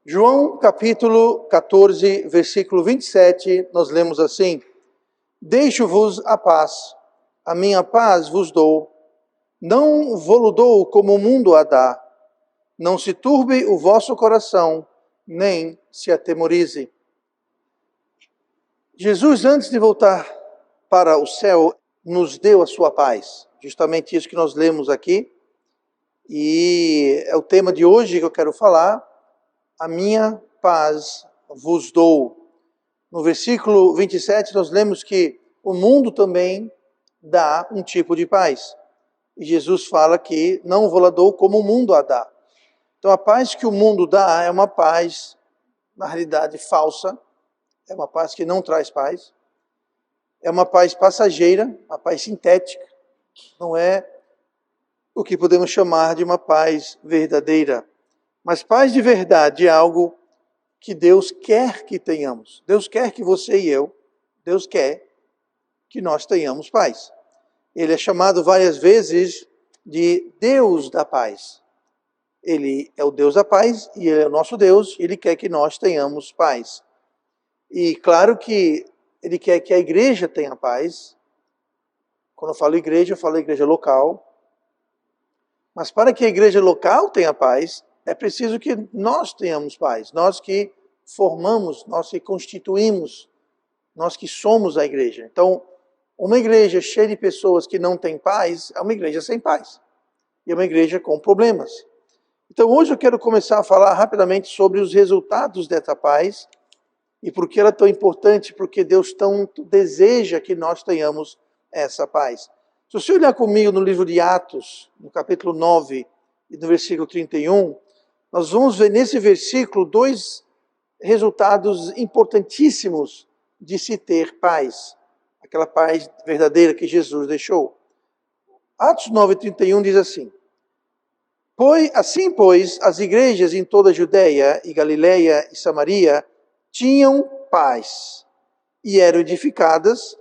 João capítulo 14, versículo 27, nós lemos assim: Deixo-vos a paz, a minha paz vos dou. Não vou-lo dou como o mundo a dá. Não se turbe o vosso coração, nem se atemorize. Jesus, antes de voltar para o céu, nos deu a sua paz. Justamente isso que nós lemos aqui. E é o tema de hoje que eu quero falar. A minha paz vos dou. No versículo 27, nós lemos que o mundo também dá um tipo de paz. E Jesus fala que não vou-la dou como o mundo a dá. Então a paz que o mundo dá é uma paz, na realidade, falsa. É uma paz que não traz paz. É uma paz passageira, uma paz sintética. Não é o que podemos chamar de uma paz verdadeira. Mas paz de verdade é algo que Deus quer que tenhamos. Deus quer que você e eu, Deus quer que nós tenhamos paz. Ele é chamado várias vezes de Deus da paz. Ele é o Deus da paz e Ele é o nosso Deus. Ele quer que nós tenhamos paz. E claro que Ele quer que a igreja tenha paz. Quando eu falo igreja local. Mas para que a igreja local tenha paz, é preciso que nós tenhamos paz. Nós que formamos, nós que constituímos, nós que somos a igreja. Então, uma igreja cheia de pessoas que não têm paz é uma igreja sem paz. E é uma igreja com problemas. Então, hoje eu quero começar a falar rapidamente sobre os resultados dessa paz e por que ela é tão importante, porque Deus tanto deseja que nós tenhamos essa paz. Se você olhar comigo no livro de Atos, no capítulo 9 e no versículo 31, nós vamos ver nesse versículo dois resultados importantíssimos de se ter paz. Aquela paz verdadeira que Jesus deixou. Atos 9:31 diz assim: Pois, as igrejas em toda a Judéia e Galiléia e Samaria tinham paz, e eram edificadas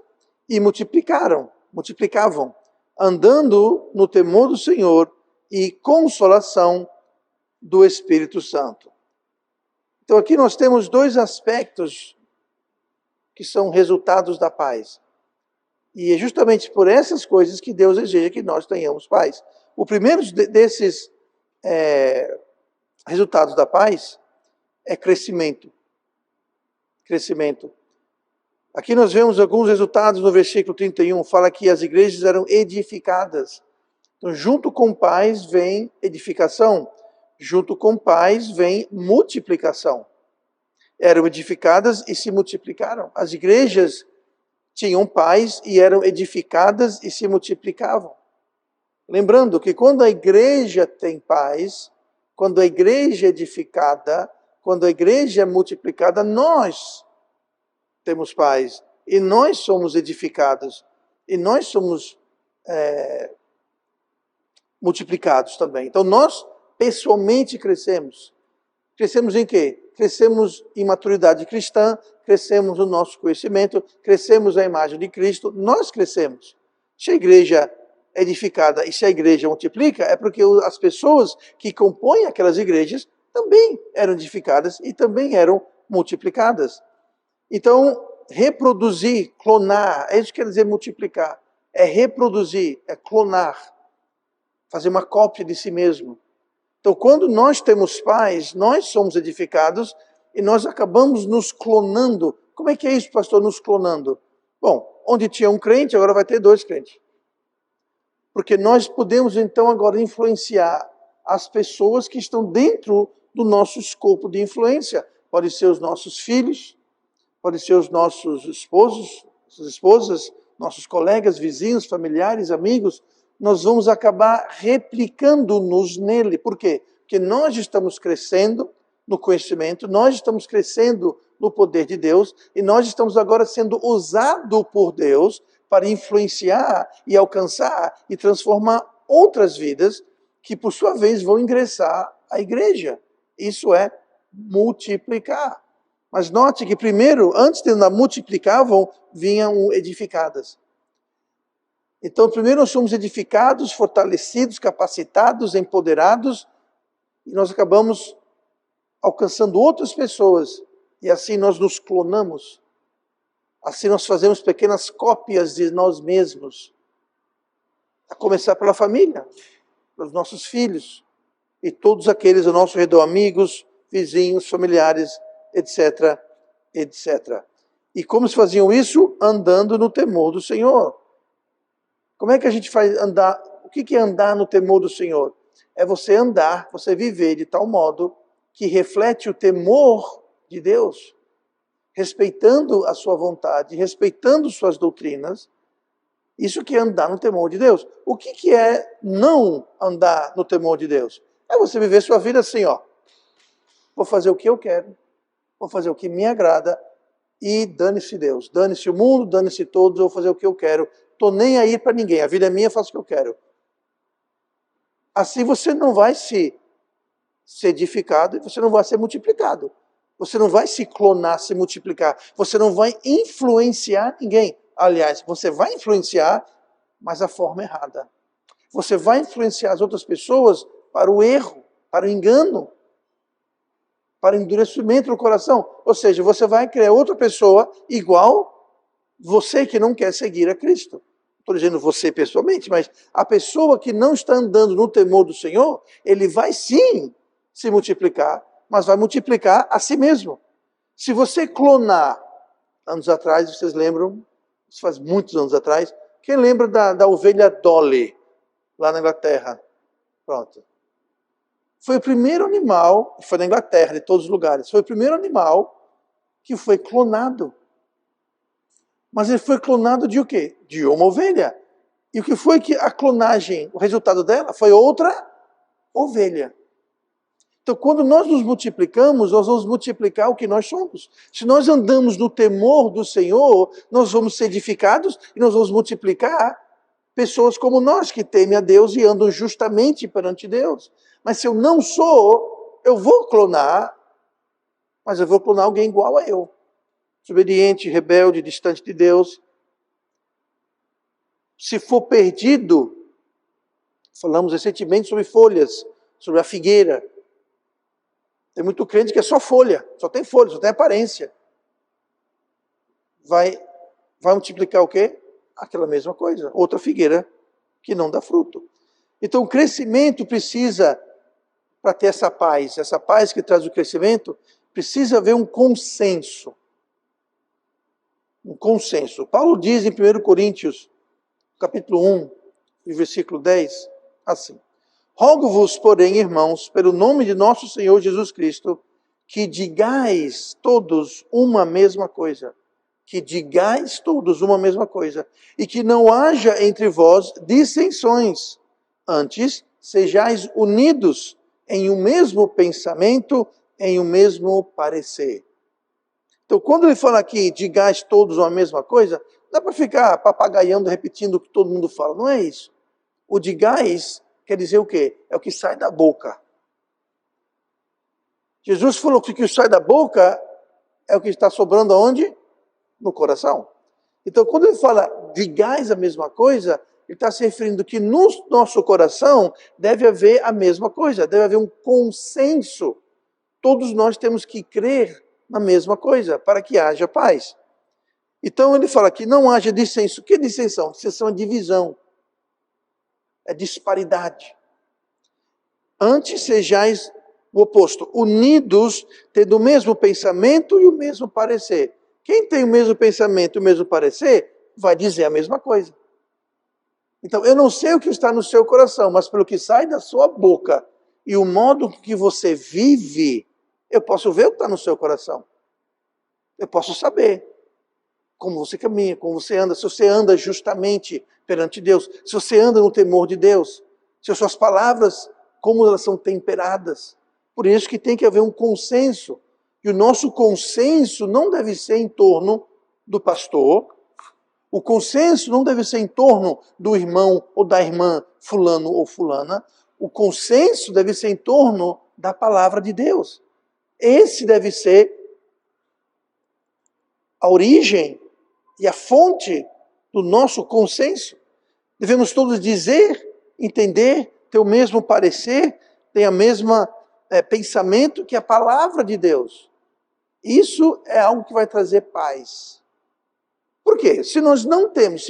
e multiplicavam, andando no temor do Senhor e consolação do Espírito Santo. Então aqui nós temos dois aspectos que são resultados da paz. E é justamente por essas coisas que Deus deseja que nós tenhamos paz. O primeiro desses resultados da paz é crescimento. Crescimento. Aqui nós vemos alguns resultados no versículo 31, fala que as igrejas eram edificadas. Então, junto com paz vem edificação, junto com paz vem multiplicação. Eram edificadas e se multiplicaram. As igrejas tinham paz e eram edificadas e se multiplicavam. Lembrando que quando a igreja tem paz, quando a igreja é edificada, quando a igreja é multiplicada, nós temos paz. E nós somos edificados. E nós somos multiplicados também. Então nós pessoalmente crescemos. Crescemos em quê? Crescemos em maturidade cristã, crescemos no nosso conhecimento, crescemos na imagem de Cristo, nós crescemos. Se a igreja é edificada e se a igreja multiplica, é porque as pessoas que compõem aquelas igrejas também eram edificadas e também eram multiplicadas. Então, reproduzir, clonar, é isso que quer dizer multiplicar. É reproduzir, é clonar, fazer uma cópia de si mesmo. Então, quando nós temos paz, nós somos edificados e nós acabamos nos clonando. Como é que é isso, pastor, nos clonando? Bom, onde tinha um crente, agora vai ter dois crentes. Porque nós podemos, então, agora influenciar as pessoas que estão dentro do nosso escopo de influência. Podem ser os nossos filhos, podem ser os nossos esposos, nossas esposas, nossos colegas, vizinhos, familiares, amigos. Nós vamos acabar replicando-nos nele. Por quê? Porque nós estamos crescendo no conhecimento, nós estamos crescendo no poder de Deus e nós estamos agora sendo usados por Deus para influenciar e alcançar e transformar outras vidas que, por sua vez, vão ingressar à igreja. Isso é multiplicar. Mas note que primeiro, antes de multiplicavam, vinham edificadas. Então, primeiro nós somos edificados, fortalecidos, capacitados, empoderados, e nós acabamos alcançando outras pessoas, e assim nós nos clonamos, assim nós fazemos pequenas cópias de nós mesmos, a começar pela família, pelos nossos filhos, e todos aqueles ao nosso redor, amigos, vizinhos, familiares, etc, etc. E como se faziam isso? Andando no temor do Senhor. Como é que a gente faz andar? O que é andar no temor do Senhor? É você andar, você viver de tal modo que reflete o temor de Deus, respeitando a sua vontade, respeitando suas doutrinas. Isso que é andar no temor de Deus. O que é não andar no temor de Deus? É você viver sua vida assim, ó. Vou fazer o que eu quero, vou fazer o que me agrada e dane-se Deus. Dane-se o mundo, dane-se todos, eu vou fazer o que eu quero. Tô nem aí para ninguém, a vida é minha, faço o que eu quero. Assim você não vai ser edificado e você não vai ser multiplicado. Você não vai se clonar, se multiplicar. Você não vai influenciar ninguém. Aliás, você vai influenciar, mas a forma errada. Você vai influenciar as outras pessoas para o erro, para o engano, para o endurecimento do coração. Ou seja, você vai criar outra pessoa igual você que não quer seguir a Cristo. Estou dizendo você pessoalmente, mas a pessoa que não está andando no temor do Senhor, ele vai sim se multiplicar, mas vai multiplicar a si mesmo. Se você clonar, anos atrás, vocês lembram, isso faz muitos anos atrás, quem lembra da ovelha Dolly, lá na Inglaterra? Pronto. Foi o primeiro animal, foi na Inglaterra, de todos os lugares, foi o primeiro animal que foi clonado. Mas ele foi clonado de o quê? De uma ovelha. E o que foi que a clonagem, o resultado dela foi outra ovelha. Então, quando nós nos multiplicamos, nós vamos multiplicar o que nós somos. Se nós andamos no temor do Senhor, nós vamos ser edificados e nós vamos multiplicar pessoas como nós, que temem a Deus e andam justamente perante Deus. Mas se eu não sou, eu vou clonar, mas eu vou clonar alguém igual a eu. Desobediente, rebelde, distante de Deus. Se for perdido, falamos recentemente sobre folhas, sobre a figueira. Tem muito crente que é só folha, só tem folha, só tem aparência. Vai multiplicar o quê? Aquela mesma coisa, outra figueira que não dá fruto. Então o crescimento precisa, para ter essa paz que traz o crescimento, precisa haver um consenso. Um consenso. Paulo diz em 1 Coríntios, capítulo 1, versículo 10, assim: Rogo-vos, porém, irmãos, pelo nome de nosso Senhor Jesus Cristo, que digais todos uma mesma coisa. Que digais todos uma mesma coisa. E que não haja entre vós dissensões. Antes, sejais unidos em um mesmo pensamento, em um mesmo parecer. Então, quando ele fala aqui, digais todos uma mesma coisa, não dá para ficar papagaiando, repetindo o que todo mundo fala. Não é isso. O digais quer dizer o quê? É o que sai da boca. Jesus falou que o que sai da boca é o que está sobrando aonde? No coração. Então, quando ele fala digais a mesma coisa, ele está se referindo que no nosso coração deve haver a mesma coisa, deve haver um consenso. Todos nós temos que crer na mesma coisa, para que haja paz. Então ele fala que não haja dissenso. O que é dissensão? Dissensão é divisão. É disparidade. Antes sejais o oposto, unidos, tendo o mesmo pensamento e o mesmo parecer. Quem tem o mesmo pensamento e o mesmo parecer, vai dizer a mesma coisa. Então, eu não sei o que está no seu coração, mas pelo que sai da sua boca e o modo que você vive, eu posso ver o que está no seu coração. Eu posso saber como você caminha, como você anda, se você anda justamente perante Deus, se você anda no temor de Deus, se as suas palavras, como elas são temperadas. Por isso que tem que haver um consenso. E o nosso consenso não deve ser em torno do pastor, o consenso não deve ser em torno do irmão ou da irmã fulano ou fulana, o consenso deve ser em torno da palavra de Deus. Esse deve ser a origem e a fonte do nosso consenso. Devemos todos dizer, entender, ter o mesmo parecer, ter a mesma pensamento que a palavra de Deus. Isso é algo que vai trazer paz. Por quê? Se nós não temos,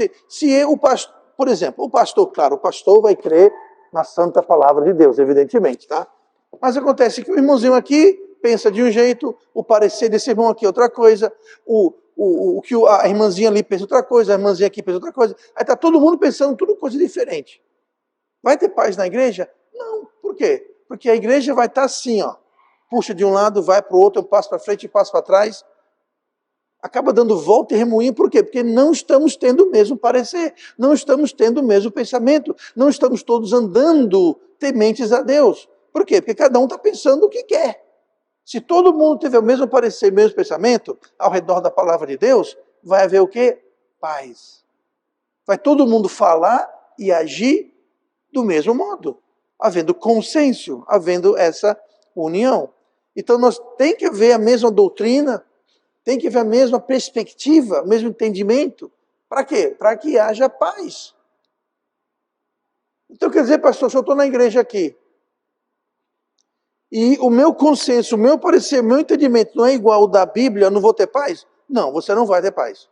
por exemplo, o pastor vai crer na santa palavra de Deus, evidentemente, tá? Mas acontece que o irmãozinho aqui pensa de um jeito, o parecer desse irmão aqui é outra coisa, a irmãzinha ali pensa outra coisa, a irmãzinha aqui pensa outra coisa, aí está todo mundo pensando tudo coisa diferente. Vai ter paz na igreja? Não. Por quê? Porque a igreja vai estar assim, ó, puxa de um lado, vai para o outro, eu passo para frente e passo para trás, acaba dando volta e remoinho, por quê? Porque não estamos tendo o mesmo parecer, não estamos tendo o mesmo pensamento, não estamos todos andando tementes a Deus. Por quê? Porque cada um está pensando o que quer. Se todo mundo tiver o mesmo parecer, o mesmo pensamento, ao redor da palavra de Deus, vai haver o quê? Paz. Vai todo mundo falar e agir do mesmo modo, havendo consenso, havendo essa união. Então nós tem que haver a mesma doutrina, tem que haver a mesma perspectiva, o mesmo entendimento. Para quê? Para que haja paz. Então quer dizer, pastor, se eu estou na igreja aqui, e o meu consenso, o meu parecer, o meu entendimento não é igual ao da Bíblia, eu não vou ter paz? Não, você não vai ter paz.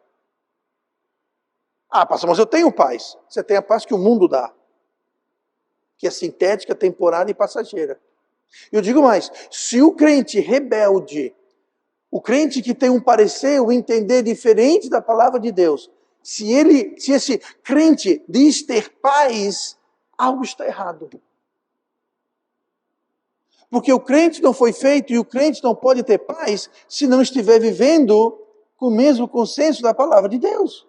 Ah, pastor, mas eu tenho paz. Você tem a paz que o mundo dá, que é sintética, temporária e passageira. Eu digo mais, se o crente rebelde, o crente que tem um parecer, um entender diferente da palavra de Deus, se esse crente diz ter paz, algo está errado. Porque o crente não foi feito e o crente não pode ter paz se não estiver vivendo com o mesmo consenso da palavra de Deus.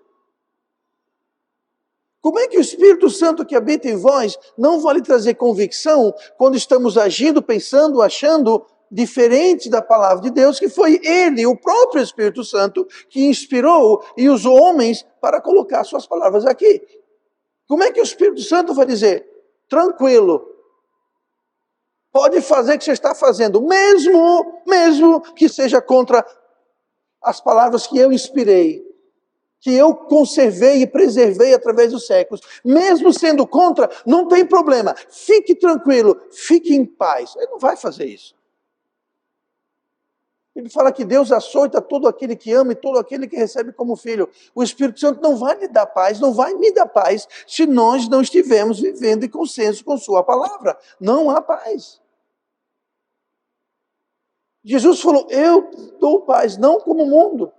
Como é que o Espírito Santo que habita em vós não vai lhe trazer convicção quando estamos agindo, pensando, achando diferente da palavra de Deus, que foi Ele, o próprio Espírito Santo, que inspirou e usou homens para colocar suas palavras aqui? Como é que o Espírito Santo vai dizer, tranquilo, pode fazer o que você está fazendo, mesmo que seja contra as palavras que eu inspirei, que eu conservei e preservei através dos séculos, mesmo sendo contra, não tem problema, fique tranquilo, fique em paz. Ele não vai fazer isso. Ele fala que Deus açoita todo aquele que ama e todo aquele que recebe como filho. O Espírito Santo não vai lhe dar paz, não vai me dar paz, se nós não estivermos vivendo em consenso com sua palavra. Não há paz. Jesus falou, eu dou paz, não como o mundo.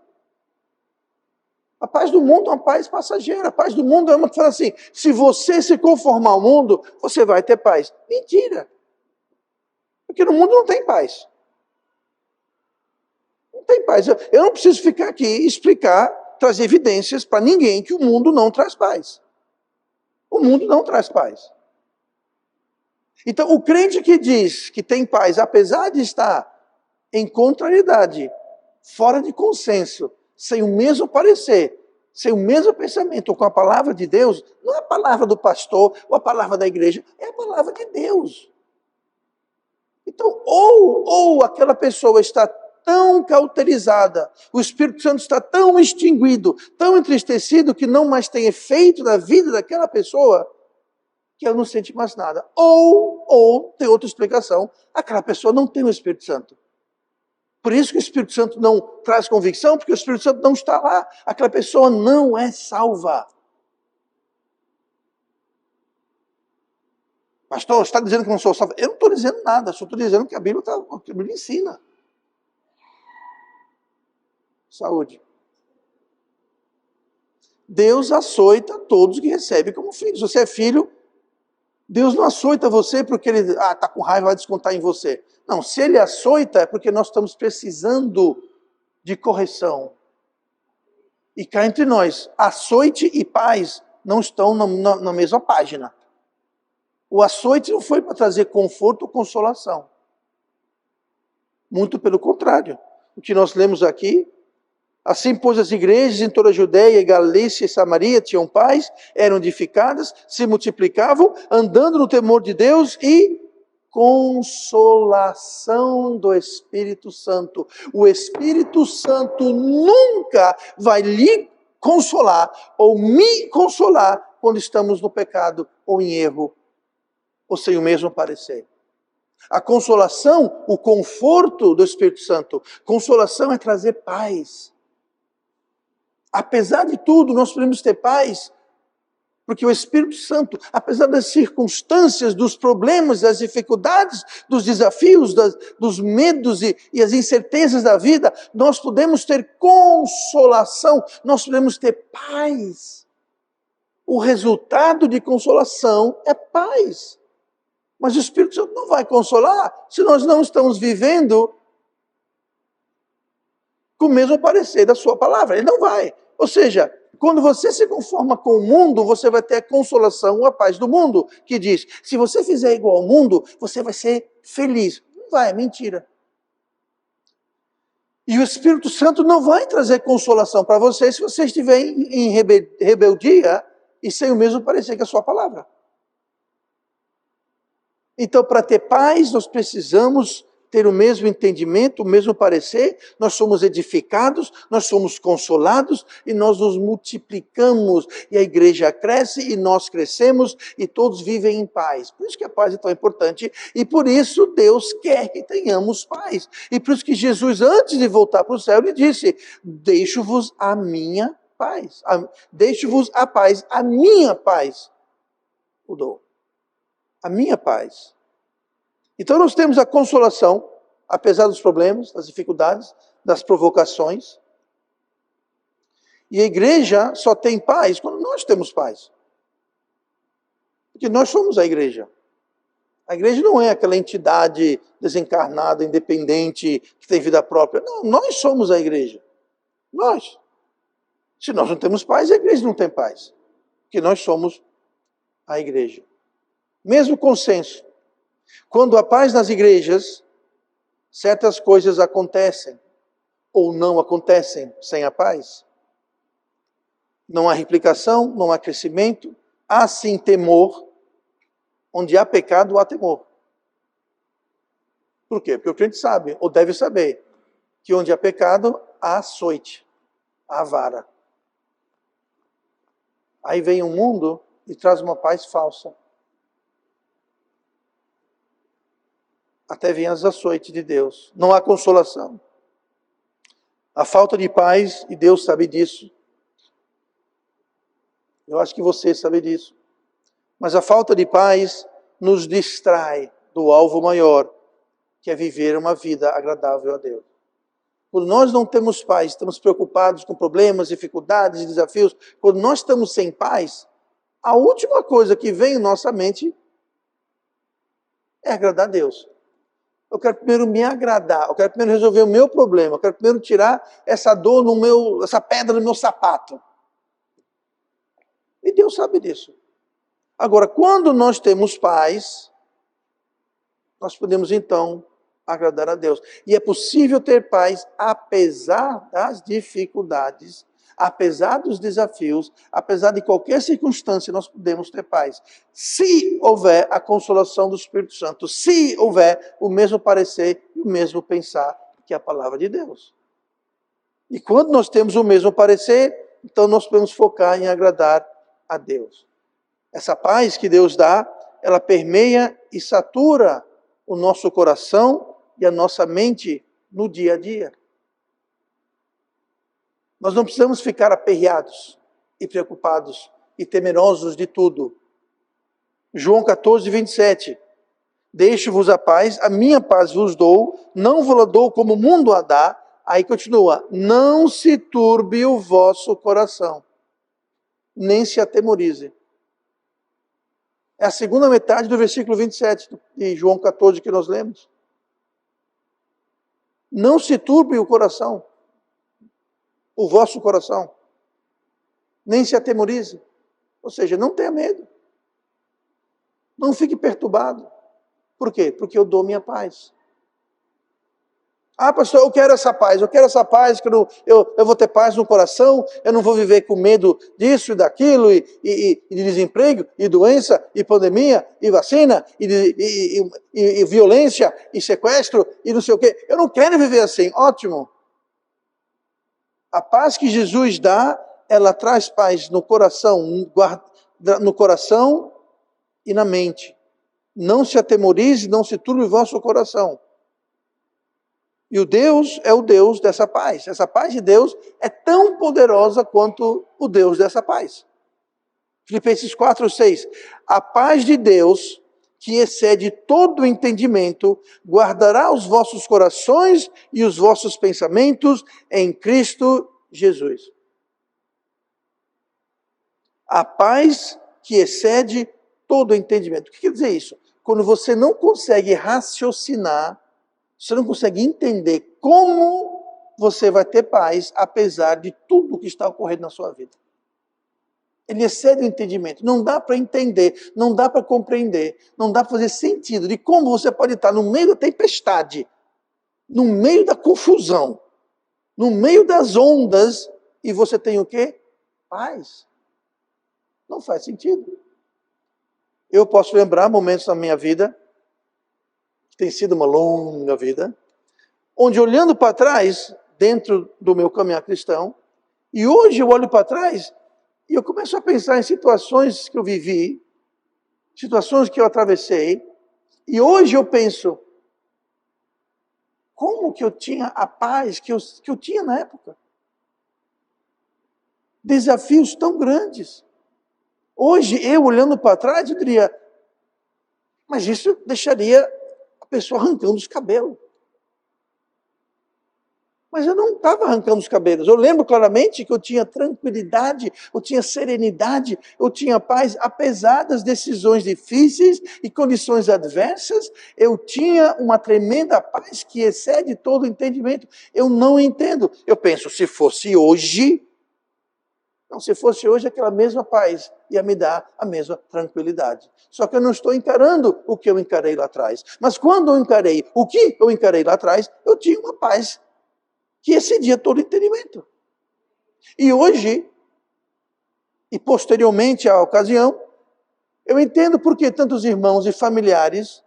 A paz do mundo é uma paz passageira. A paz do mundo é uma que fala assim, se você se conformar ao mundo, você vai ter paz. Mentira. Porque no mundo não tem paz. Não tem paz. Eu não preciso ficar aqui e explicar, trazer evidências para ninguém que o mundo não traz paz. O mundo não traz paz. Então, o crente que diz que tem paz, apesar de estar em contrariedade, fora de consenso, sem o mesmo parecer, sem o mesmo pensamento com a palavra de Deus, não é a palavra do pastor ou a palavra da igreja, é a palavra de Deus. Então, ou aquela pessoa está tão cauterizada, o Espírito Santo está tão extinguido, tão entristecido, que não mais tem efeito na vida daquela pessoa, que ela não sente mais nada. Ou tem outra explicação, aquela pessoa não tem o Espírito Santo. Por isso que o Espírito Santo não traz convicção, porque o Espírito Santo não está lá. Aquela pessoa não é salva. Pastor, você está dizendo que eu não sou salvo? Eu não estou dizendo nada, só estou dizendo que a Bíblia ensina. Saúde. Deus açoita todos que recebem como filhos. Se você é filho, Deus não açoita você porque ele está com raiva e vai descontar em você. Não, se ele açoita é porque nós estamos precisando de correção. E cá entre nós, açoite e paz não estão na mesma página. O açoite não foi para trazer conforto ou consolação. Muito pelo contrário. O que nós lemos aqui, assim, pois, as igrejas em toda a Judéia, Galícia e Samaria tinham paz, eram edificadas, se multiplicavam, andando no temor de Deus e consolação do Espírito Santo. O Espírito Santo nunca vai lhe consolar ou me consolar quando estamos no pecado ou em erro ou sem o mesmo parecer. A consolação, o conforto do Espírito Santo. Consolação é trazer paz. Apesar de tudo, nós podemos ter paz, porque o Espírito Santo, apesar das circunstâncias, dos problemas, das dificuldades, dos desafios, dos medos e as incertezas da vida, nós podemos ter consolação, nós podemos ter paz. O resultado de consolação é paz. Mas o Espírito Santo não vai consolar se nós não estamos vivendo com o mesmo parecer da sua palavra. Ele não vai. Ou seja, quando você se conforma com o mundo, você vai ter a consolação, a paz do mundo, que diz, se você fizer igual ao mundo, você vai ser feliz. Não vai, é mentira. E o Espírito Santo não vai trazer consolação para você se você estiver em rebeldia e sem o mesmo parecer que a sua palavra. Então, para ter paz, nós precisamos ter o mesmo entendimento, o mesmo parecer, nós somos edificados, nós somos consolados e nós nos multiplicamos. E a igreja cresce e nós crescemos e todos vivem em paz. Por isso que a paz é tão importante e por isso Deus quer que tenhamos paz. E por isso que Jesus, antes de voltar para o céu, ele disse, deixo-vos a minha paz. Deixo-vos a paz, a minha paz o dou. A minha paz. Então nós temos a consolação, apesar dos problemas, das dificuldades, das provocações. E a igreja só tem paz quando nós temos paz. Porque nós somos a igreja. A igreja não é aquela entidade desencarnada, independente, que tem vida própria. Não, nós somos a igreja. Nós. Se nós não temos paz, a igreja não tem paz. Porque nós somos a igreja. Mesmo consenso. Quando há paz nas igrejas, certas coisas acontecem ou não acontecem sem a paz. Não há replicação, não há crescimento, há sim temor. Onde há pecado, há temor. Por quê? Porque o crente sabe, ou deve saber, que onde há pecado, há açoite, há vara. Aí vem o mundo e traz uma paz falsa. Até vem as açoites de Deus. Não há consolação. A falta de paz, e Deus sabe disso. Eu acho que você sabe disso. Mas a falta de paz nos distrai do alvo maior, que é viver uma vida agradável a Deus. Quando nós não temos paz, estamos preocupados com problemas, dificuldades e desafios, quando nós estamos sem paz, a última coisa que vem em nossa mente é agradar a Deus. Eu quero primeiro me agradar, eu quero primeiro resolver o meu problema, eu quero primeiro tirar essa dor essa pedra no meu sapato. E Deus sabe disso. Agora, quando nós temos paz, nós podemos então agradar a Deus. E é possível ter paz apesar das dificuldades, apesar dos desafios, apesar de qualquer circunstância, nós podemos ter paz. Se houver a consolação do Espírito Santo, se houver o mesmo parecer e o mesmo pensar que a palavra de Deus. E quando nós temos o mesmo parecer, então nós podemos focar em agradar a Deus. Essa paz que Deus dá, ela permeia e satura o nosso coração e a nossa mente no dia a dia. Nós não precisamos ficar aperreados e preocupados e temerosos de tudo. João 14, 27. Deixo-vos a paz, a minha paz vos dou, não vos a dou como o mundo a dá. Aí continua, não se turbe o vosso coração, nem se atemorize. É a segunda metade do versículo 27 de João 14 que nós lemos. Não se turbe o coração, o vosso coração, nem se atemorize. Ou seja, não tenha medo. Não fique perturbado. Por quê? Porque eu dou minha paz. Ah, pastor, eu quero essa paz que eu vou ter paz no coração, eu não vou viver com medo disso e daquilo, e de desemprego, e doença, e pandemia, e vacina, e violência, e sequestro, e não sei o quê. Eu não quero viver assim. Ótimo. A paz que Jesus dá, ela traz paz no coração e na mente. Não se atemorize, não se turbe o vosso coração. E o Deus é o Deus dessa paz. Essa paz de Deus é tão poderosa quanto o Deus dessa paz. Filipenses 4:6. A paz de Deus, que excede todo o entendimento, guardará os vossos corações e os vossos pensamentos em Cristo Jesus. A paz que excede todo o entendimento. O que quer dizer isso? Quando você não consegue raciocinar, você não consegue entender como você vai ter paz, apesar de tudo que está ocorrendo na sua vida. Ele excede o entendimento. Não dá para entender, não dá para compreender, não dá para fazer sentido de como você pode estar no meio da tempestade, no meio da confusão, no meio das ondas, e você tem o quê? Paz. Não faz sentido. Eu posso lembrar momentos na minha vida, que tem sido uma longa vida, onde olhando para trás, dentro do meu caminhar cristão, e hoje eu olho para trás e eu começo a pensar em situações que eu vivi, situações que eu atravessei, e hoje eu penso, como que eu tinha a paz que eu tinha na época? Desafios tão grandes. Hoje, eu olhando para trás, eu diria, mas isso deixaria a pessoa arrancando os cabelos. Mas eu não estava arrancando os cabelos. Eu lembro claramente que eu tinha tranquilidade, eu tinha serenidade, eu tinha paz, apesar das decisões difíceis e condições adversas, eu tinha uma tremenda paz que excede todo o entendimento. Eu não entendo. Eu penso, se fosse hoje, aquela mesma paz ia me dar a mesma tranquilidade. Só que eu não estou encarando o que eu encarei lá atrás. Mas quando eu encarei o que eu encarei lá atrás, eu tinha uma paz que excedia todo entendimento. E hoje, e posteriormente à ocasião, eu entendo porque tantos irmãos e familiares,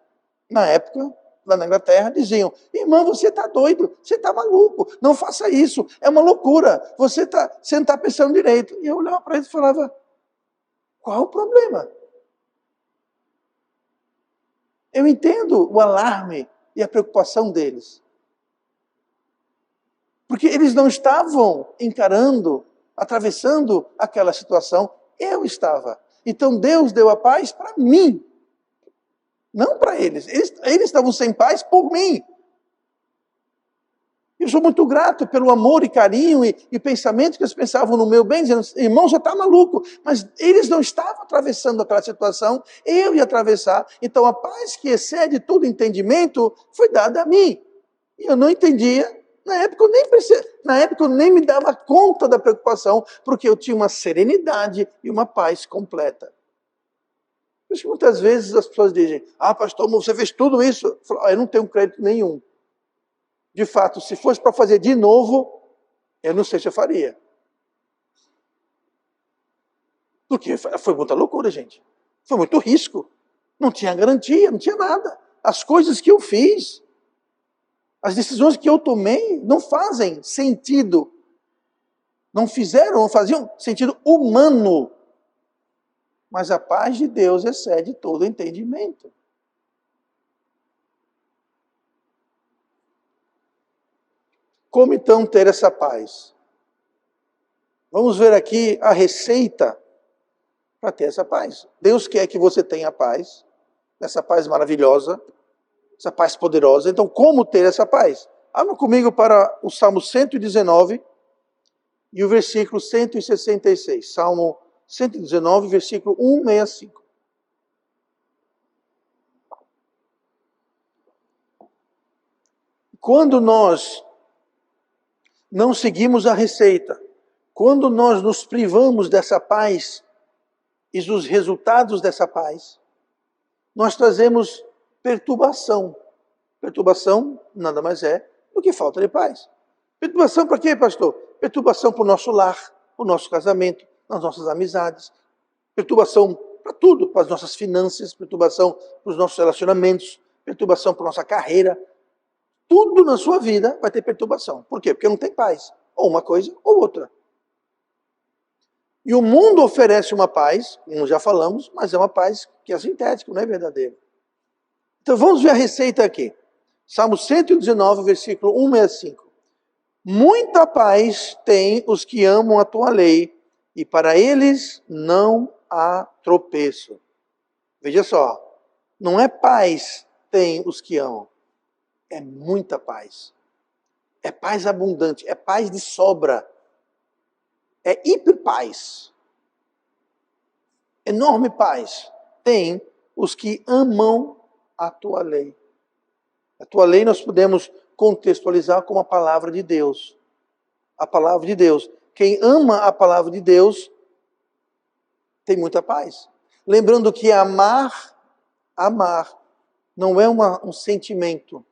na época, lá na Inglaterra, diziam, irmão, você está doido, você está maluco, não faça isso, é uma loucura, você não está pensando direito. E eu olhava para eles e falava, qual o problema? Eu entendo o alarme e a preocupação deles. Porque eles não estavam encarando, atravessando aquela situação, eu estava. Então Deus deu a paz para mim, não para eles. Eles estavam sem paz por mim. Eu sou muito grato pelo amor e carinho e pensamento que eles pensavam no meu bem, dizendo, irmão, já está maluco. Mas eles não estavam atravessando aquela situação, eu ia atravessar. Então a paz que excede todo entendimento foi dada a mim. E eu não entendia. Na época eu nem me dava conta da preocupação, porque eu tinha uma serenidade e uma paz completa. Por isso que muitas vezes as pessoas dizem, pastor, você fez tudo isso? Eu falo, eu não tenho crédito nenhum. De fato, se fosse para fazer de novo, eu não sei se eu faria. Porque foi muita loucura, gente. Foi muito risco. Não tinha garantia, não tinha nada. As coisas que eu fiz, as decisões que eu tomei não fazem sentido. Não faziam sentido humano. Mas a paz de Deus excede todo entendimento. Como então ter essa paz? Vamos ver aqui a receita para ter essa paz. Deus quer que você tenha paz, essa paz maravilhosa, essa paz poderosa. Então, como ter essa paz? Abra comigo para o Salmo 119 e o versículo 166. Salmo 119, versículo 165. Quando nós não seguimos a receita, quando nós nos privamos dessa paz e dos resultados dessa paz, nós trazemos perturbação. Perturbação nada mais é do que falta de paz. Perturbação para quê, pastor? Perturbação para o nosso lar, para o nosso casamento, nas nossas amizades. Perturbação para tudo, para as nossas finanças, perturbação para os nossos relacionamentos, perturbação para a nossa carreira. Tudo na sua vida vai ter perturbação. Por quê? Porque não tem paz. Ou uma coisa ou outra. E o mundo oferece uma paz, como já falamos, mas é uma paz que é sintética, não é verdadeira. Então vamos ver a receita aqui. Salmo 119, versículo 165. Muita paz têm os que amam a tua lei, e para eles não há tropeço. Veja só, não é paz tem os que amam, é muita paz. É paz abundante, é paz de sobra. É hiperpaz. Enorme paz tem os que amam a tua lei. A tua lei nós podemos contextualizar como a palavra de Deus. A palavra de Deus. Quem ama a palavra de Deus tem muita paz. Lembrando que amar não é um sentimento.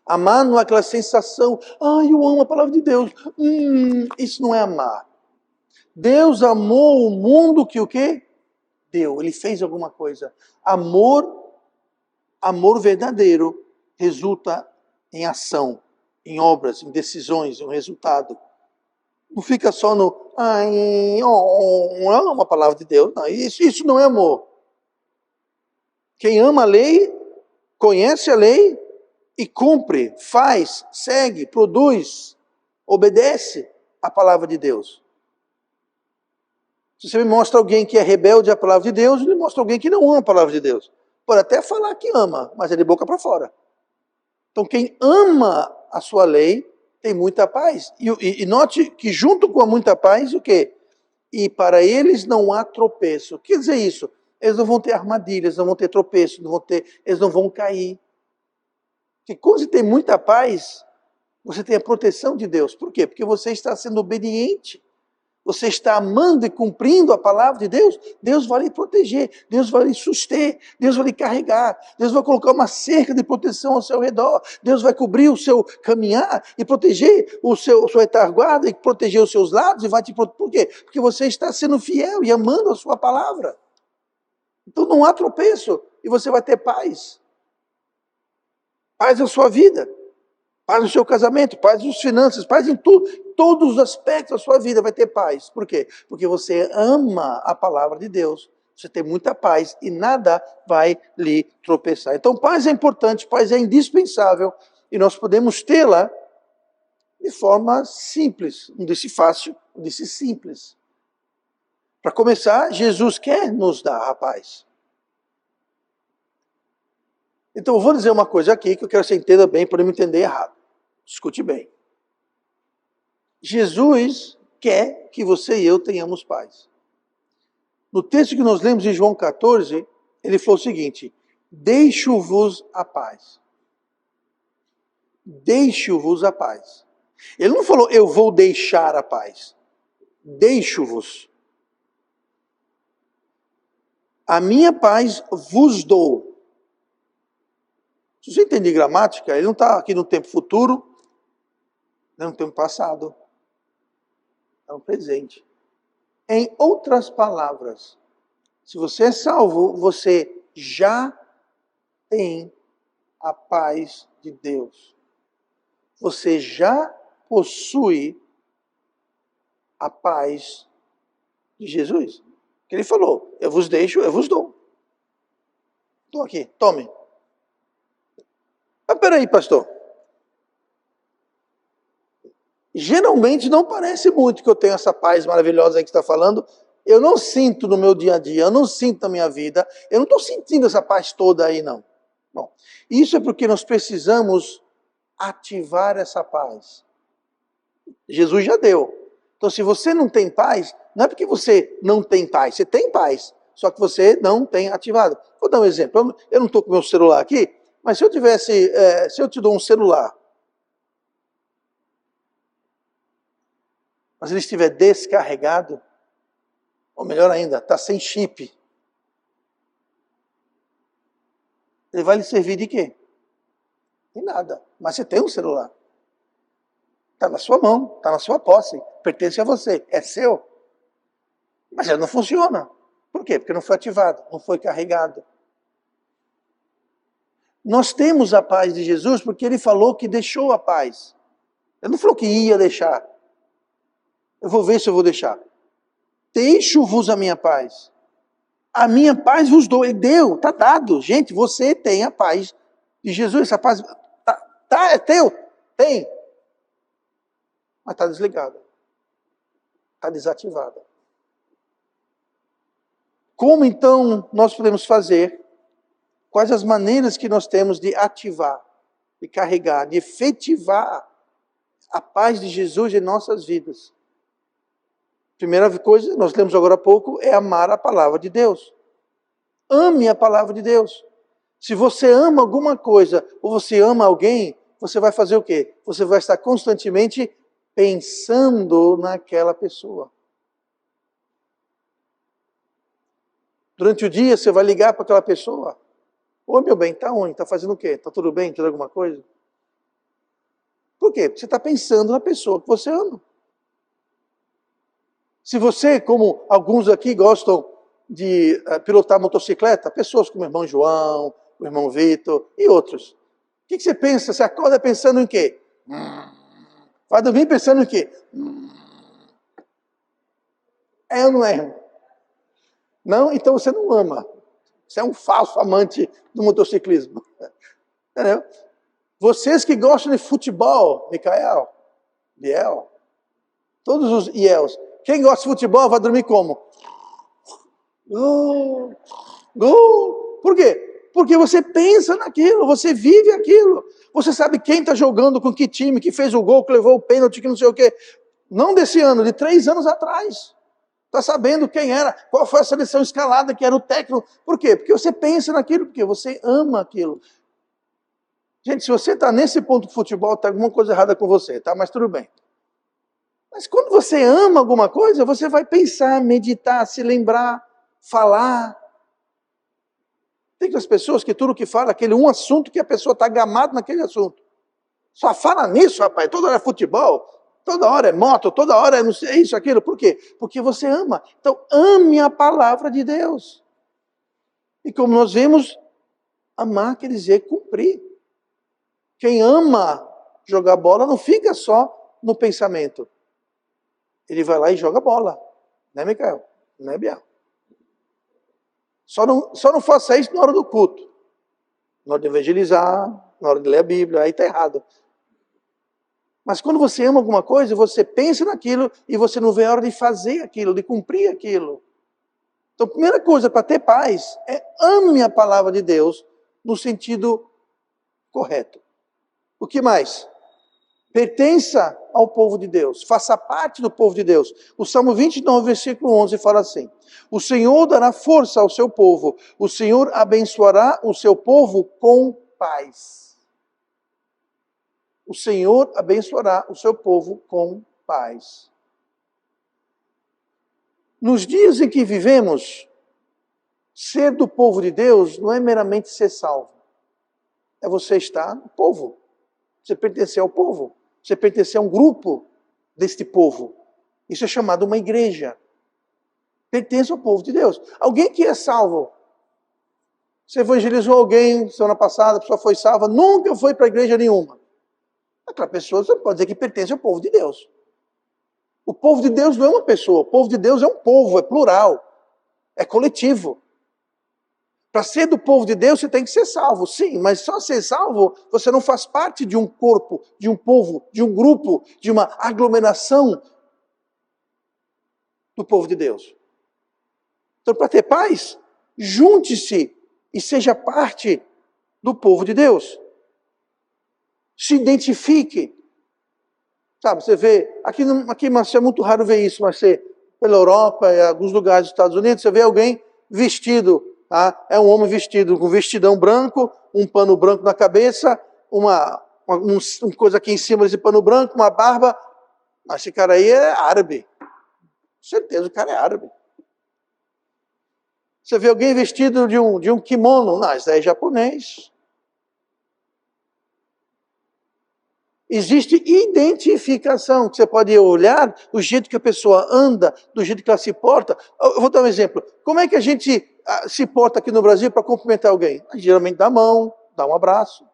Amar não é aquela sensação, eu amo a palavra de Deus. Isso não é amar. Deus amou o mundo que o quê? Deu. Ele fez alguma coisa. Amor verdadeiro resulta em ação, em obras, em decisões, em um resultado. Não fica só no, uma palavra de Deus. Não, isso não é amor. Quem ama a lei, conhece a lei e cumpre, faz, segue, produz, obedece a palavra de Deus. Se você me mostra alguém que é rebelde à palavra de Deus, ele mostra alguém que não ama a palavra de Deus. Pode até falar que ama, mas é de boca para fora. Então quem ama a sua lei tem muita paz. E note que junto com a muita paz, o quê? E para eles não há tropeço. O que quer dizer isso? Eles não vão ter armadilhas, não vão ter tropeço, eles não vão cair. Porque quando você tem muita paz, você tem a proteção de Deus. Por quê? Porque você está sendo obediente. Você está amando e cumprindo a palavra de Deus, Deus vai lhe proteger, Deus vai lhe suster, Deus vai lhe carregar, Deus vai colocar uma cerca de proteção ao seu redor, Deus vai cobrir o seu caminhar e proteger sua retaguarda e proteger os seus lados e vai te proteger. Por quê? Porque você está sendo fiel e amando a sua palavra. Então não há tropeço e você vai ter paz. Paz na sua vida. Paz no seu casamento, paz nas suas finanças, paz em tudo, todos os aspectos da sua vida vai ter paz. Por quê? Porque você ama a palavra de Deus, você tem muita paz e nada vai lhe tropeçar. Então paz é importante, paz é indispensável e nós podemos tê-la de forma simples. Não disse fácil, não disse simples. Para começar, Jesus quer nos dar a paz. Então eu vou dizer uma coisa aqui que eu quero que você entenda bem para não me entender errado. Escute bem. Jesus quer que você e eu tenhamos paz. No texto que nós lemos em João 14, ele falou o seguinte: deixo-vos a paz. Deixo-vos a paz. Ele não falou, eu vou deixar a paz. Deixo-vos. A minha paz vos dou. Se você entender gramática, ele não está aqui no tempo futuro, nem no tempo passado. É um presente. Em outras palavras, se você é salvo, você já tem a paz de Deus. Você já possui a paz de Jesus. Que ele falou, eu vos deixo, eu vos dou. Estou aqui, tome. Mas peraí, pastor. Geralmente não parece muito que eu tenho essa paz maravilhosa aí que está falando. Eu não sinto no meu dia a dia, eu não sinto na minha vida, eu não estou sentindo essa paz toda aí, não. Bom, isso é porque nós precisamos ativar essa paz. Jesus já deu. Então, se você não tem paz, não é porque você não tem paz, você tem paz, só que você não tem ativado. Vou dar um exemplo. Eu não estou com o meu celular aqui, mas se eu te dou um celular, mas ele estiver descarregado, ou melhor ainda, está sem chip, ele vai lhe servir de quê? De nada. Mas você tem um celular. Está na sua mão, está na sua posse, pertence a você, é seu. Mas ele não funciona. Por quê? Porque não foi ativado, não foi carregado. Nós temos a paz de Jesus porque ele falou que deixou a paz. Ele não falou que ia deixar. Eu vou ver se eu vou deixar. Deixo-vos a minha paz. A minha paz vos dou. Ele deu, está dado. Gente, você tem a paz de Jesus. Essa paz é teu. Tem. Mas está desligada. Está desativada. Como então nós podemos fazer? Quais as maneiras que nós temos de ativar, de carregar, de efetivar a paz de Jesus em nossas vidas? Primeira coisa, nós lemos agora há pouco, é amar a palavra de Deus. Ame a palavra de Deus. Se você ama alguma coisa, ou você ama alguém, você vai fazer o quê? Você vai estar constantemente pensando naquela pessoa. Durante o dia, você vai ligar para aquela pessoa. Ô, meu bem, tá onde? Tá fazendo o quê? Tá tudo bem? Tudo alguma coisa? Por quê? Porque você está pensando na pessoa que você ama. Se você, como alguns aqui gostam de pilotar motocicleta, pessoas como o irmão João, o irmão Vitor e outros, o que você pensa? Você acorda pensando em quê? Vai dormir pensando em quê? É ou não é, irmão? Não? Então você não ama. Você é um falso amante do motociclismo. Entendeu? Vocês que gostam de futebol, Micael, Biel, todos os IELs, quem gosta de futebol vai dormir como? Gol, gol. Por quê? Porque você pensa naquilo, você vive aquilo. Você sabe quem está jogando com que time, que fez o gol, que levou o pênalti, que não sei o quê. Não desse ano, de 3 anos atrás. Está sabendo quem era, qual foi a seleção escalada, que era o técnico. Por quê? Porque você pensa naquilo, porque você ama aquilo. Gente, se você está nesse ponto do futebol, está alguma coisa errada com você, tá? Mas tudo bem. Mas quando você ama alguma coisa, você vai pensar, meditar, se lembrar, falar. Tem aquelas pessoas que tudo que fala, aquele um assunto que a pessoa está gamada naquele assunto. Só fala nisso, rapaz, toda hora é futebol, toda hora é moto, toda hora é não sei, isso, aquilo. Por quê? Porque você ama. Então, ame a palavra de Deus. E como nós vemos, amar quer dizer cumprir. Quem ama jogar bola não fica só no pensamento. Ele vai lá e joga bola. Né, Micael? Né, Biel? Só não faça isso na hora do culto. Na hora de evangelizar, na hora de ler a Bíblia, aí está errado. Mas quando você ama alguma coisa, você pensa naquilo e você não vê a hora de fazer aquilo, de cumprir aquilo. Então, a primeira coisa para ter paz é ame a palavra de Deus no sentido correto. O que mais? Pertença ao povo de Deus, faça parte do povo de Deus. O Salmo 29, versículo 11 fala assim: o Senhor dará força ao seu povo, o Senhor abençoará o seu povo com paz. O Senhor abençoará o seu povo com paz. Nos dias em que vivemos, ser do povo de Deus não é meramente ser salvo. É você estar no povo. Você pertencer ao povo. Você pertencer a um grupo deste povo. Isso é chamado uma igreja. Pertence ao povo de Deus. Alguém que é salvo. Você evangelizou alguém semana passada, a pessoa foi salva, nunca foi para a igreja nenhuma. Aquela pessoa, você pode dizer que pertence ao povo de Deus. O povo de Deus não é uma pessoa, o povo de Deus é um povo, é plural, é coletivo. Para ser do povo de Deus, você tem que ser salvo, sim, mas só ser salvo, você não faz parte de um corpo, de um povo, de um grupo, de uma aglomeração do povo de Deus. Então, para ter paz, junte-se e seja parte do povo de Deus. Se identifique. Sabe, você vê, aqui mas é muito raro ver isso, mas você, pela Europa e alguns lugares dos Estados Unidos, você vê alguém vestido, tá? É um homem vestido com vestidão branco, um pano branco na cabeça, uma coisa aqui em cima desse pano branco, uma barba. Mas esse cara aí é árabe. Com certeza o cara é árabe. Você vê alguém vestido de um kimono, não, isso aí é japonês. Existe identificação, que você pode olhar do jeito que a pessoa anda, do jeito que ela se porta. Eu vou dar um exemplo. Como é que a gente se porta aqui no Brasil para cumprimentar alguém? Geralmente dá a mão, dá um abraço.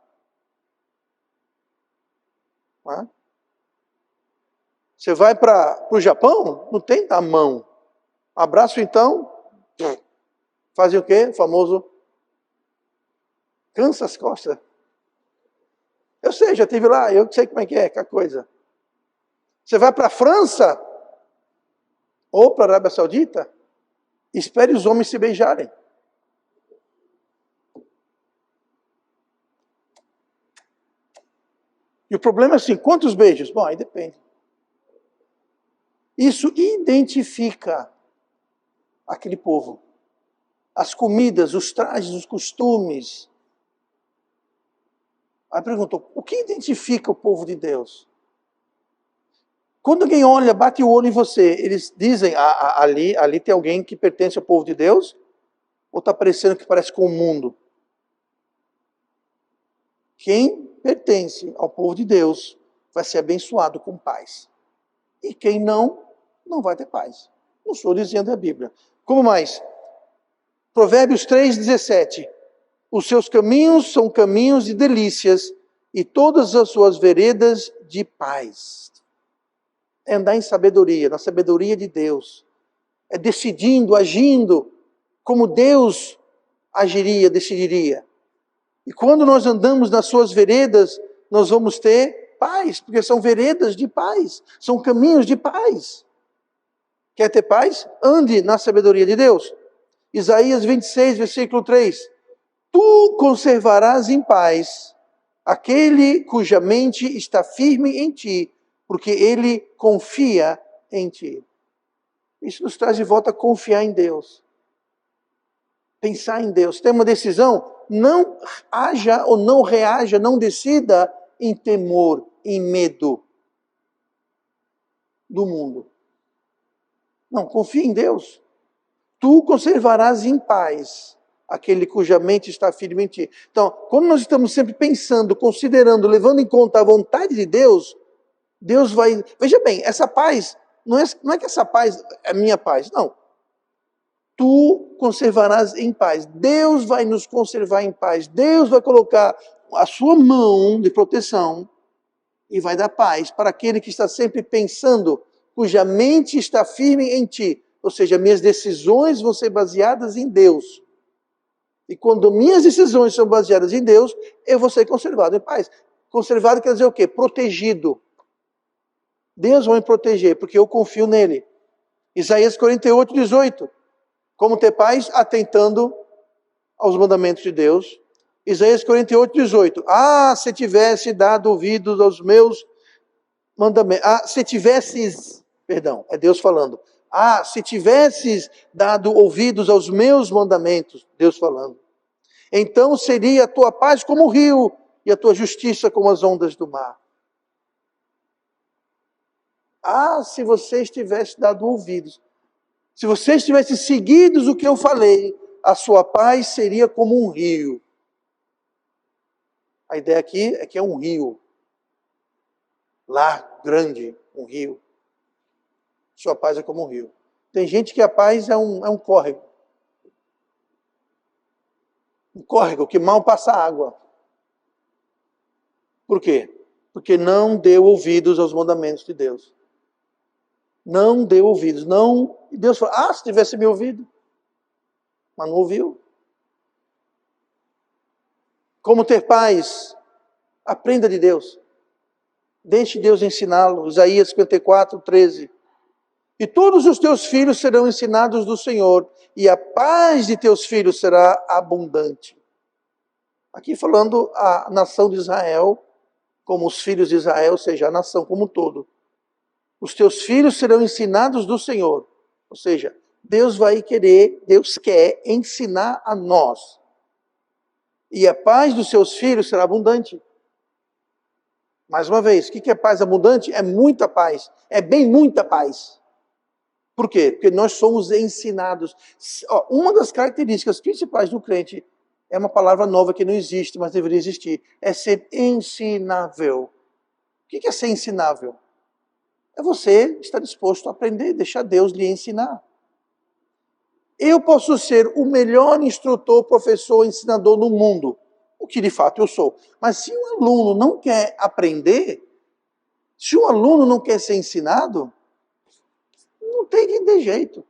Não é? Você vai para o Japão, não tem dar a mão. Abraço então, Fazem o quê? O famoso cansa as costas. Eu sei, já estive lá, eu sei como é que a coisa. Você vai para a França ou para a Arábia Saudita, espere os homens se beijarem. E o problema é assim, quantos beijos? Bom, aí depende. Isso identifica aquele povo. As comidas, os trajes, os costumes. Aí perguntou, o que identifica o povo de Deus? Quando alguém olha, bate o olho em você, eles dizem, ali tem alguém que pertence ao povo de Deus? Ou está parecendo que parece com o mundo? Quem pertence ao povo de Deus vai ser abençoado com paz. E quem não, não vai ter paz. Não estou dizendo a Bíblia. Como mais? Provérbios 3,17. Os seus caminhos são caminhos de delícias e todas as suas veredas de paz. É andar em sabedoria, na sabedoria de Deus. É decidindo, agindo como Deus agiria, decidiria. E quando nós andamos nas suas veredas, nós vamos ter paz, porque são veredas de paz, são caminhos de paz. Quer ter paz? Ande na sabedoria de Deus. Isaías 26, versículo 3. Tu conservarás em paz aquele cuja mente está firme em ti, porque ele confia em ti. Isso nos traz de volta a confiar em Deus. Pensar em Deus. Ter uma decisão, não haja ou não reaja, não decida em temor, em medo do mundo. Não, confie em Deus. Tu conservarás em paz aquele cuja mente está firme em ti. Então, quando nós estamos sempre pensando, considerando, levando em conta a vontade de Deus, Deus vai... Veja bem, essa paz, não é que essa paz é minha paz, não. Tu conservarás em paz. Deus vai nos conservar em paz. Deus vai colocar a sua mão de proteção e vai dar paz para aquele que está sempre pensando, cuja mente está firme em ti. Ou seja, minhas decisões vão ser baseadas em Deus. E quando minhas decisões são baseadas em Deus, eu vou ser conservado em paz. Conservado quer dizer o quê? Protegido. Deus vai me proteger, porque eu confio nele. Isaías 48, 18. Como ter paz? Atentando aos mandamentos de Deus. Isaías 48, 18. Ah, se tivesse dado ouvidos aos meus mandamentos. Ah, se tivesses, perdão, é Deus falando. Ah, se tivesses dado ouvidos aos meus mandamentos, Deus falando. Então seria a tua paz como o rio e a tua justiça como as ondas do mar. Ah, se vocês tivessem dado ouvidos. Se vocês tivessem seguido o que eu falei, a sua paz seria como um rio. A ideia aqui é que é um rio. Lá, grande, um rio. Sua paz é como um rio. Tem gente que a paz é um córrego. Um córrego que mal passa água. Por quê? Porque não deu ouvidos aos mandamentos de Deus. Não deu ouvidos. Não. E Deus falou, ah, se tivesse me ouvido. Mas não ouviu. Como ter paz? Aprenda de Deus. Deixe Deus ensiná-lo. Isaías 54, 13. E todos os teus filhos serão ensinados do Senhor, e a paz de teus filhos será abundante. Aqui falando a nação de Israel, como os filhos de Israel, ou seja, a nação como um todo. Os teus filhos serão ensinados do Senhor. Ou seja, Deus quer ensinar a nós. E a paz dos seus filhos será abundante. Mais uma vez, o que é paz abundante? É muita paz. É bem muita paz. Por quê? Porque nós somos ensinados. Uma das características principais do crente é uma palavra nova que não existe, mas deveria existir. É ser ensinável. O que é ser ensinável? É você estar disposto a aprender, deixar Deus lhe ensinar. Eu posso ser o melhor instrutor, professor, ensinador no mundo, o que de fato eu sou. Mas se um aluno não quer aprender, se um aluno não quer ser ensinado, não tem que ter jeito.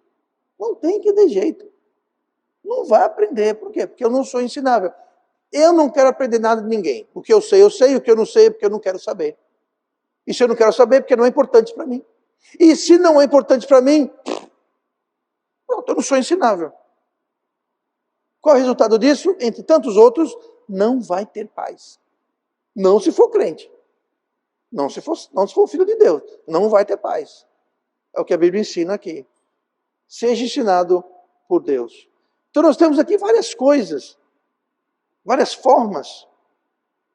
Não tem que ter jeito. Não vai aprender. Por quê? Porque eu não sou ensinável. Eu não quero aprender nada de ninguém. O que eu sei, eu sei. O que eu não sei, é porque eu não quero saber. E se eu não quero saber, é porque não é importante para mim. E se não é importante para mim, pronto, eu não sou ensinável. Qual é o resultado disso? Entre tantos outros, não vai ter paz. Não se for crente. Não se for filho de Deus. Não vai ter paz. É o que a Bíblia ensina aqui. Seja ensinado por Deus. Então nós temos aqui várias coisas, várias formas,